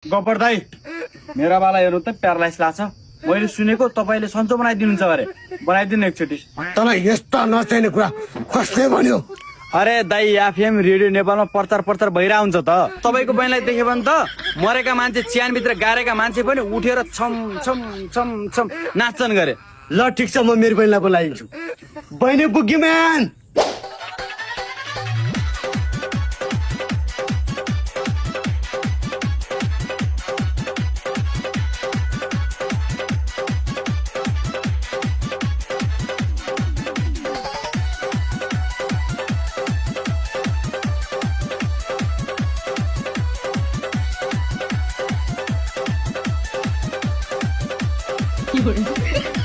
गब्बर दाई मेरा वाला हेर्नु त प्यारालाइज लाग्छ। मैले सुनेको तपाईले सन्चो बनाइदिनुहुन्छ अरे, बनाइदिनु एकचोटि। तँलाई यस्ता नचाहिने कुरा कसले भन्यो? अरे दाई एफएम रेडियो नेपालमा प्रचार भइरा हुन्छ त। तपाईको बहिनीलाई देख्यो भने त मरेका मान्छे च्यानभित्र गारेका मान्छे पनि उठेर छम छम छम छम नाच्छन् गरे। ल ठिक छ, म मेरो बहिनीलाई बोलाइदिन्छु। बहिनी बुगी म्यान,有人。